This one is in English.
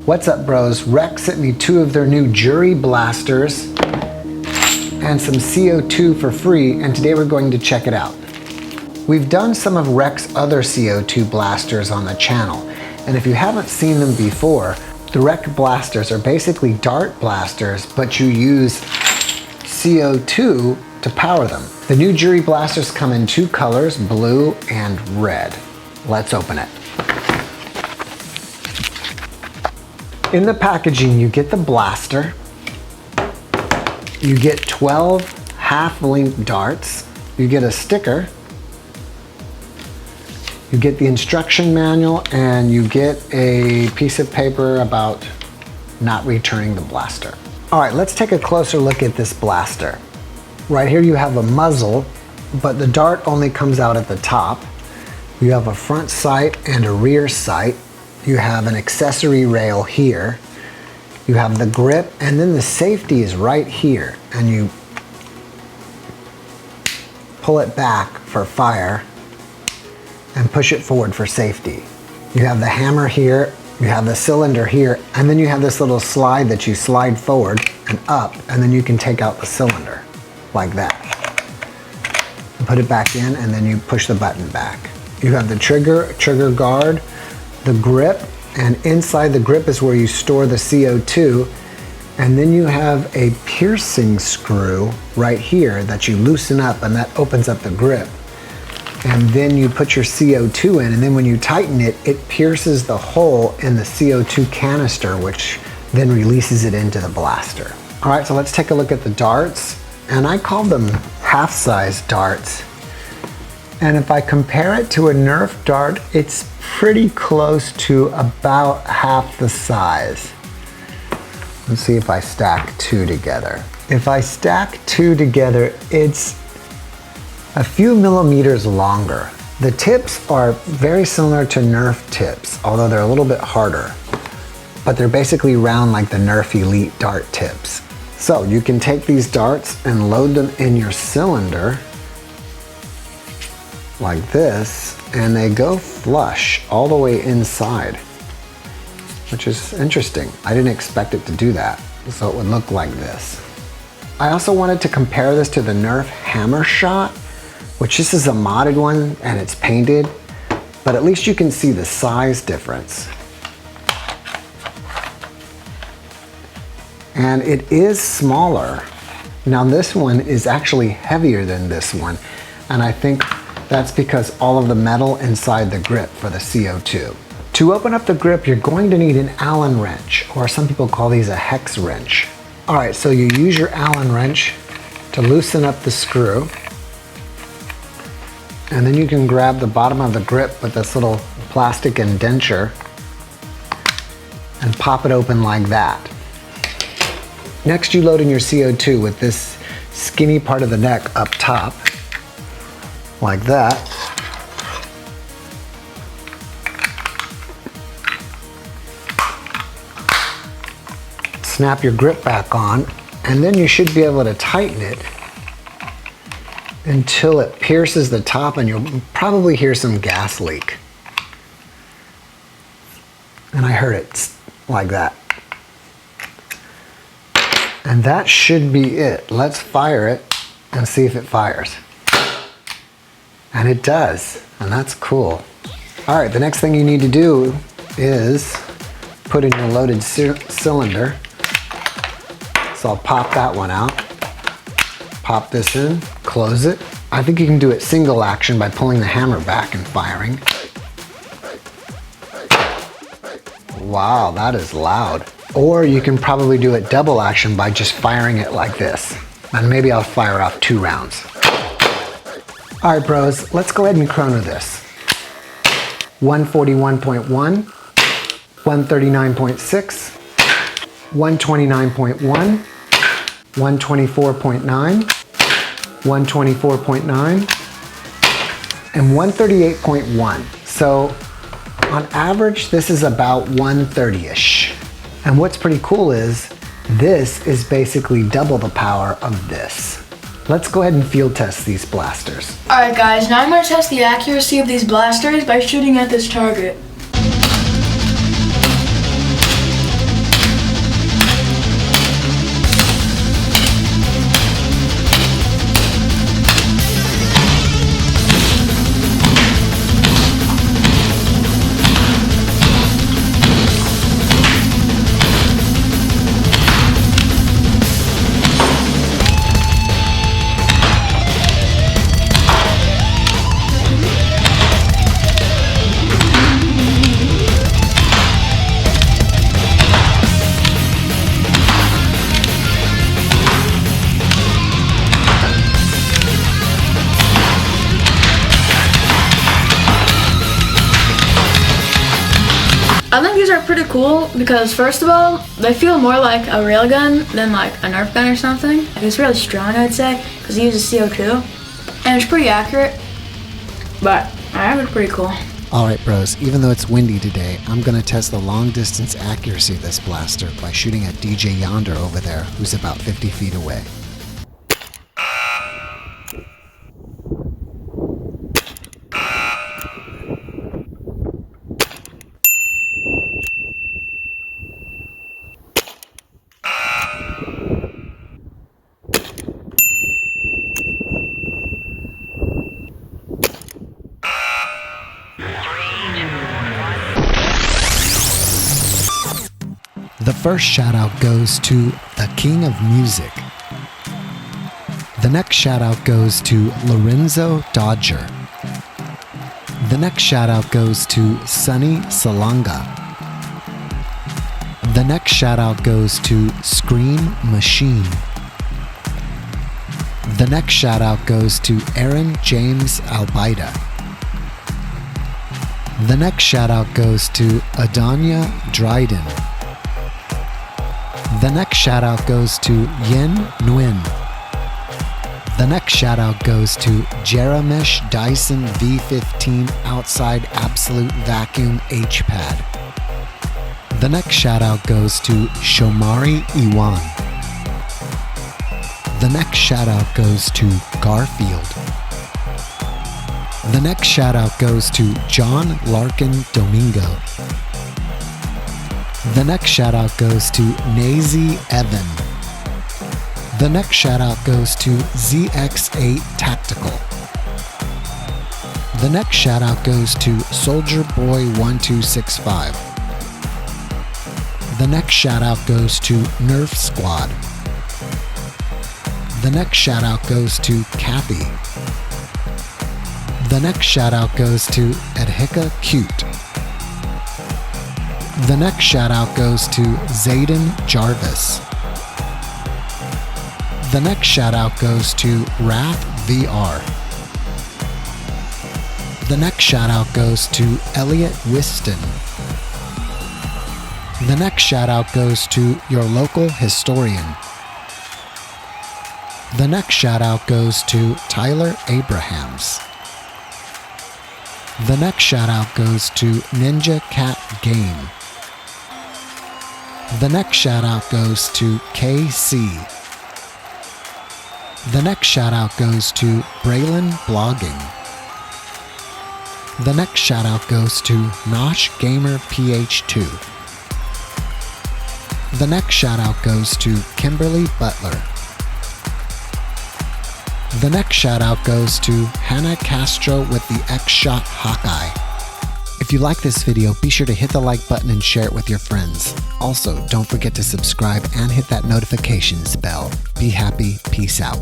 What's up, bros? Rekt sent me 2 of their new jury blasters and some CO2 for free, and today we're going to check it out. We've done some of Rekt's other CO2 blasters on the channel, and if you haven't seen them before, the Rekt blasters are basically dart blasters, but you use CO2 to power them. The new jury blasters come in 2 colors, blue and red. Let's open it. In the packaging, you get the blaster, you get 12 half-length darts, you get a sticker, you get the instruction manual, and you get a piece of paper about not returning the blaster. All right, let's take a closer look at this blaster. Right here you have a muzzle, but the dart only comes out at the top. You have a front sight and a rear sight. You have an accessory rail here. You have the grip, and then the safety is right here. And you pull it back for fire and push it forward for safety. You have the hammer here, you have the cylinder here, and then you have this little slide that you slide forward and up, and then you can take out the cylinder like that. You put it back in, and then you push the button back. You have the trigger guard, the grip, and inside the grip is where you store the CO2, and then you have a piercing screw right here that you loosen up, and that opens up the grip. And then you put your CO2 in, and then when you tighten it, it pierces the hole in the CO2 canister, which then releases it into the blaster. All right, so let's take a look at the darts, and I call them half-size darts. And if I compare it to a nerf dart, it's pretty close to about half the size. Let's see if I stack 2 together. If I stack 2 together, it's a few millimeters longer. The tips are very similar to nerf tips, although they're a little bit harder. But they're basically round like the nerf elite dart tips. So you can take these darts and load them in your cylinder like this, and they go flush all the way inside, which is interesting. I didn't expect it to do that, so it would look like this. I also wanted to compare this to the Nerf Hammer Shot, which this is a modded one and it's painted, but at least you can see the size difference. And it is smaller. Now this one is actually heavier than this one, and I think that's because all of the metal inside the grip for the CO2. To open up the grip, you're going to need an Allen wrench, or some people call these a hex wrench. All right, so you use your Allen wrench to loosen up the screw, and then you can grab the bottom of the grip with this little plastic indenture and pop it open like that. Next, you load in your CO2 with this skinny part of the neck up top, like that. Snap your grip back on, and then you should be able to tighten it until it pierces the top, and you'll probably hear some gas leak. And I heard it like that. And that should be it. Let's fire it and see if it fires. And it does, and that's cool. All right, the next thing you need to do is put in your loaded cylinder. So I'll pop that one out, pop this in, close it. I think you can do it single action by pulling the hammer back and firing. Wow, that is loud. Or you can probably do it double action by just firing it like this. And maybe I'll fire off 2 rounds. All right, bros, let's go ahead and chrono this. 141.1, 139.6, 129.1, 124.9, 124.9, and 138.1. So on average, this is about 130-ish. And what's pretty cool is this is basically double the power of this. Let's go ahead and field test these blasters. Alright guys, now I'm going to test the accuracy of these blasters by shooting at this target. these are pretty cool because first of all, they feel more like a real gun than like a nerf gun or something. It's really strong, I'd say, because it uses CO2, and it's pretty accurate. But I think it's pretty cool. Alright bros, even though it's windy today, I'm gonna test the long distance accuracy of this blaster by shooting at DJ Yonder over there, who's about 50 feet away. The first shout out goes to the King of Music. The next shout out goes to Lorenzo Dodger. The next shout out goes to Sunny Salanga. The next shout out goes to Scream Machine. The next shout out goes to Aaron James Albaida. The next shout out goes to Adanya Dryden. The next shout out goes to Yen Nguyen. The next shout out goes to Jeremish Dyson V15 Outside Absolute Vacuum H-Pad. The next shout out goes to Shomari Iwan. The next shout out goes to Garfield. The next shout out goes to John Larkin Domingo. The next shout out goes to Nazy Evan. The next shout out goes to ZX8 Tactical. The next shout out goes to Soldier Boy 1265. The next shout out goes to Nerf Squad. The next shout out goes to Kathy. The next shout out goes to Edhika Cute. The next shout out goes to Zayden Jarvis. The next shout out goes to Wrath VR. The next shout out goes to Elliot Whiston. The next shout out goes to your local historian. The next shout out goes to Tyler Abrahams. The next shout out goes to Ninja Cat Game. The next shout out goes to KC. The next shout out goes to Braylon Blogging. The next shout out goes to Nosh Gamer PH2. The next shout out goes to Kimberly Butler. The next shout out goes to Hannah Castro with the X-Shot Hawkeye. If you like this video, be sure to hit the like button and share it with your friends. Also, don't forget to subscribe and hit that notifications bell. Be happy, peace out.